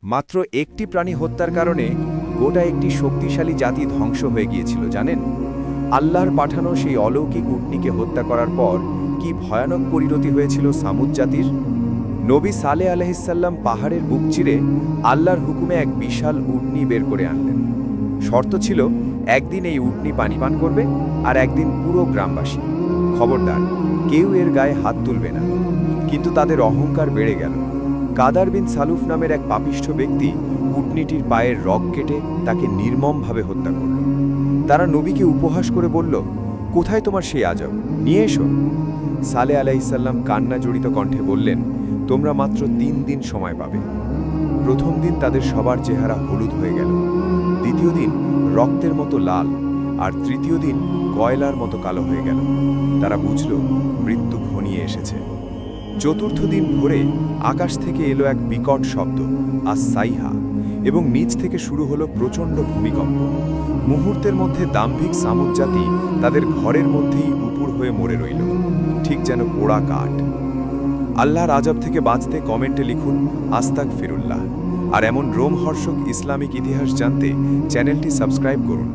মাত্র একটি প্রাণী হত্যার কারণে গোটা একটি শক্তিশালী জাতি ধ্বংস হয়ে গিয়েছিল জানেন। আল্লাহর পাঠানো সেই অলৌকিক উটনীকে হত্যা করার পর কি ভয়ানক পরিণতি হয়েছিল সামুদ জাতির। নবী সালেহ আলাইহিসসালাম পাহাড়ের বুক চিরে আল্লাহর হুকুমে এক বিশাল উটনী বের করে আনলেন। শর্ত ছিল একদিন এই উটনী পানি পান করবে আর একদিন পুরো গ্রামবাসী। খবরদার, কেউ এর গায়ে হাত তুলবে না। কিন্তু তাদের অহংকার বেড়ে গেল। কাদার বিন সালুফ নামের এক পাপিষ্ঠ ব্যক্তি উটনীটির পায়ের রগ কেটে তাকে নির্মমভাবে হত্যা করল। তারা নবীকে উপহাস করে বলল, কোথায় তোমার সেই আজব, নিয়ে এসো। সালেহ আলাইহিসসালাম কান্না জড়িত কণ্ঠে বললেন, তোমরা মাত্র 3 দিন সময় পাবে। প্রথম দিন তাদের সবার চেহারা হলুদ হয়ে গেল, দ্বিতীয় দিন রক্তের মতো লাল, আর তৃতীয় দিন কয়লার মতো কালো হয়ে গেল। তারা বুঝল মৃত্যু ঘনিয়ে এসেছে। চতুর্থ দিন ভোরে আকাশ থেকে এলো এক বিকট শব্দ, আস-সাইহা, এবং নিচ থেকে শুরু হলো প্রচণ্ড ভূমিকম্প। মুহূর্তের মধ্যে দাম্ভিক সামুদ জাতি তাদের ঘরের মধ্যেই উপুর হয়ে মরে রইল, ঠিক যেন পোড়া কাঠ। আল্লাহর আযাব থেকে বাঁচতে কমেন্টে লিখুন আস্তাগফিরুল্লাহ। আর এমন রোমহর্ষক ইসলামিক ইতিহাস জানতে চ্যানেলটি সাবস্ক্রাইব করুন।